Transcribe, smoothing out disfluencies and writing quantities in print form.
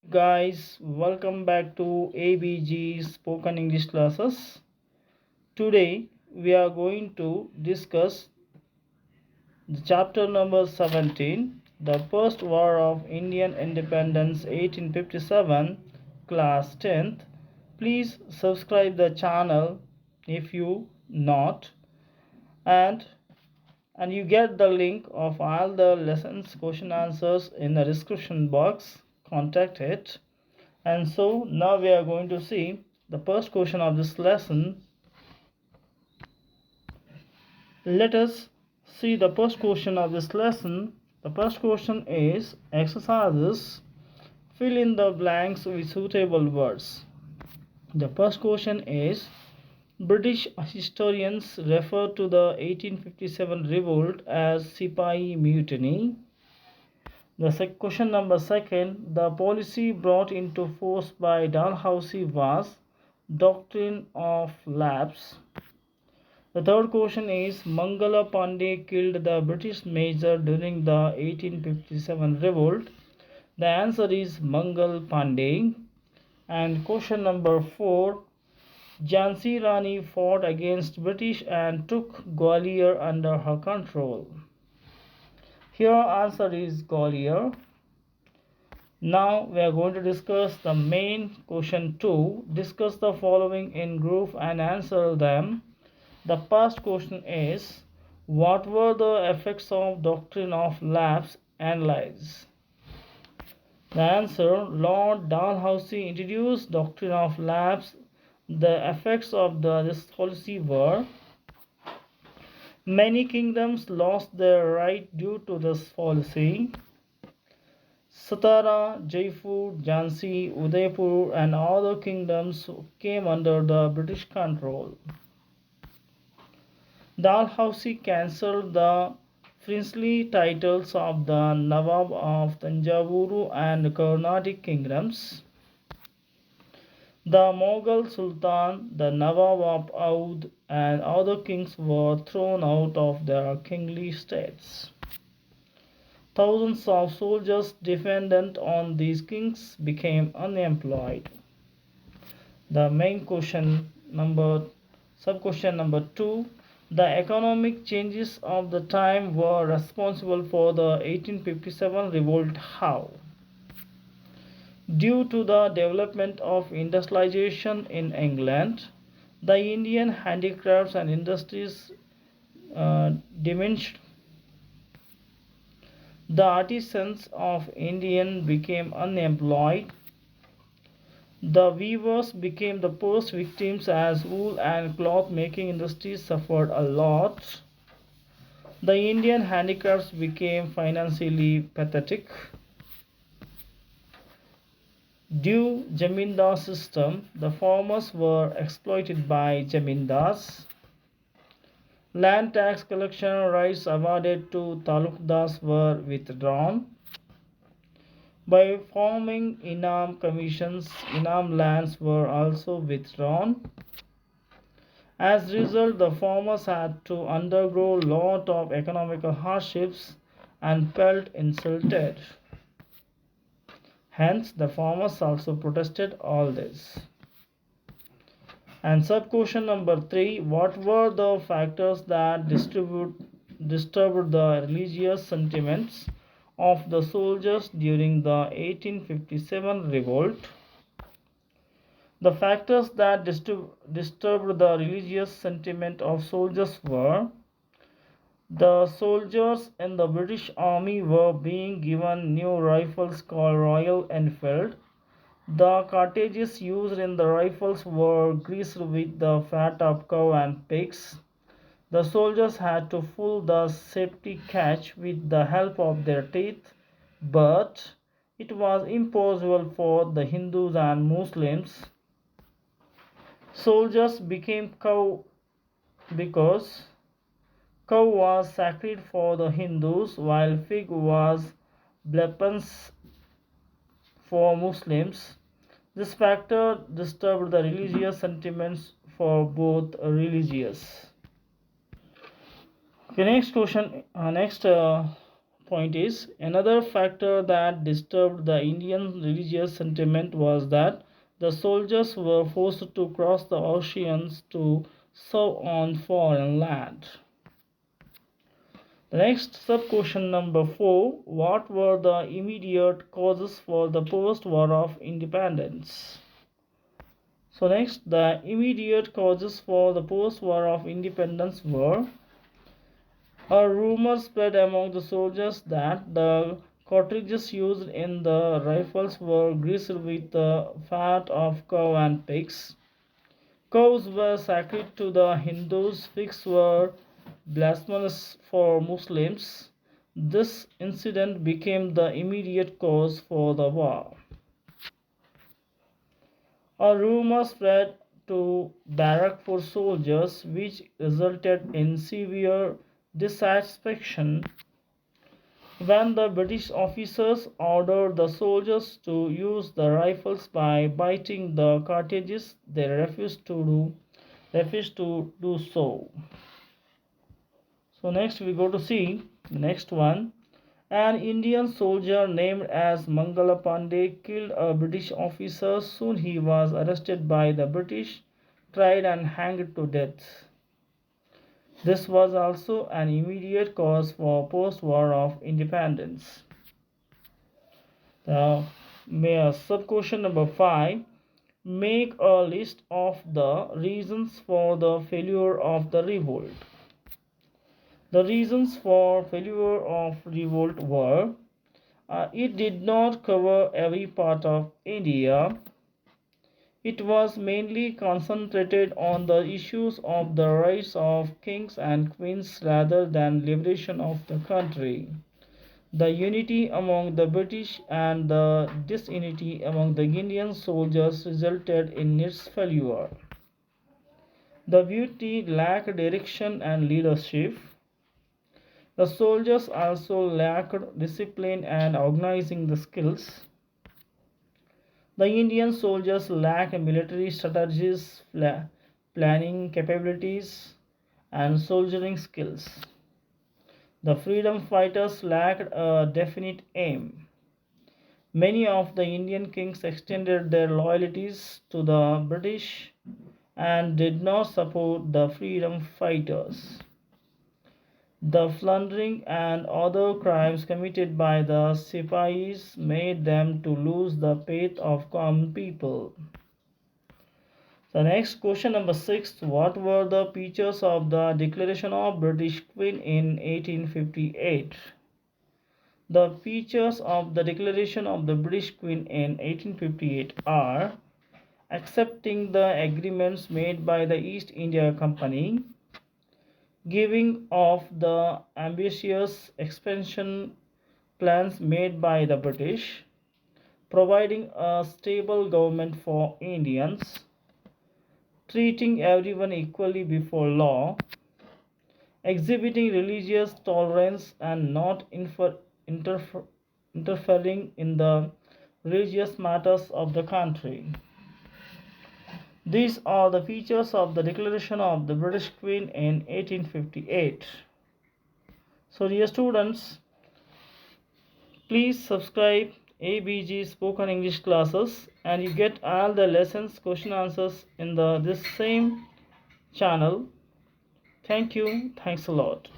Guys, welcome back to ABG Spoken English classes. Today we are going to discuss the chapter number 17, the First War of Indian Independence 1857, class 10th. Please subscribe the channel if you not, and you get the link of all the lessons question answers in the description box. Contact it. And so now we are going to see the first question of this lesson. Let us see the first question of this lesson. The first question is exercises. Fill in the blanks with suitable words. The first question is British historians refer to the 1857 revolt as Sipahi Mutiny. The question number second, the policy brought into force by Dalhousie was doctrine of lapse. The third question is Mangala Pandey killed the British major during the 1857 revolt. The answer is Mangal Pandey. And question number 4, Jhansi Rani fought against British and took Gwalior under her control. Here answer is Gwalior. Now we are going to discuss the main question 2. Discuss the following in group and answer them. The first question is what were the effects of doctrine of lapse? Analyze. The answer, Lord Dalhousie introduced doctrine of lapse. The effects of this policy were many kingdoms lost their right due to this policy. Satara, Jaipur, Jhansi, Udaipur and other kingdoms came under the British control. Dalhousie cancelled the princely titles of the Nawab of Thanjavuru and Carnatic kingdoms. The Mughal Sultan, the Nawab of Oudh and other kings were thrown out of their kingly states. Thousands of soldiers dependent on these kings became unemployed. The main question sub-question number 2. The economic changes of the time were responsible for the 1857 revolt. How? Due to the development of industrialization in England, the Indian handicrafts and industries diminished. The artisans of Indian became unemployed. The weavers became the first victims as wool and cloth making industries suffered a lot. The Indian handicrafts became financially pathetic. Due zamindar system, the farmers were exploited by zamindars. Land tax collection rights awarded to talukdars were withdrawn. By forming Inam commissions, Inam lands were also withdrawn. As a result, the farmers had to undergo a lot of economical hardships and felt insulted. Hence, the farmers also protested all this. And sub-question number 3, what were the factors that disturbed the religious sentiments of the soldiers during the 1857 revolt? The factors that disturbed the religious sentiment of soldiers were the soldiers in the British Army were being given new rifles called Royal Enfield. The cartridges used in the rifles were greased with the fat of cow and pigs. The soldiers had to pull the safety catch with the help of their teeth, but it was impossible for the Hindus and Muslims. Soldiers became cow because cow was sacred for the Hindus, while pig was blasphemous for Muslims. This factor disturbed the religious sentiments for both religions. Okay, next point is, another factor that disturbed the Indian religious sentiment was that the soldiers were forced to cross the oceans to serve on foreign land. The next sub-question number 4. What were the immediate causes for the post-war of independence? So next, the immediate causes for the post-war of independence were: a rumor spread among the soldiers that the cartridges used in the rifles were greased with the fat of cow and pigs. Cows were sacred to the Hindus, pigs were blasphemous for Muslims. This incident became the immediate cause for the war. A rumor spread to Barackpur soldiers which resulted in severe dissatisfaction when the British officers ordered the soldiers to use the rifles by biting the cartridges. They refused to do so. So next we go to see the next one. An Indian soldier named as Mangala Pandey killed a British officer. Soon he was arrested by the British, tried and hanged to death. This was also an immediate cause for post-war of independence. The sub-question number 5. Make a list of the reasons for the failure of the revolt. The reasons for failure of revolt were: it did not cover every part of India. It was mainly concentrated on the issues of the rights of kings and queens rather than liberation of the country. The unity among the British and the disunity among the Indian soldiers resulted in its failure. The beauty lacked direction and leadership. The soldiers also lacked discipline and organizing the skills. The Indian soldiers lacked military strategies, planning capabilities, and soldiering skills. The freedom fighters lacked a definite aim. Many of the Indian kings extended their loyalties to the British and did not support the freedom fighters. The plundering and other crimes committed by the Sipahis made them to lose the faith of common people. The next question number 6. What were the features of the Declaration of British Queen in 1858? The features of the Declaration of the British Queen in 1858 are: accepting the agreements made by the East India Company, giving of the ambitious expansion plans made by the British, providing a stable government for Indians, treating everyone equally before law, exhibiting religious tolerance and not interfering in the religious matters of the country. These are the features of the Declaration of the British Queen in 1858. So dear students, please subscribe ABG Spoken English classes and you get all the lessons, question answers in this same channel. Thank you. Thanks a lot.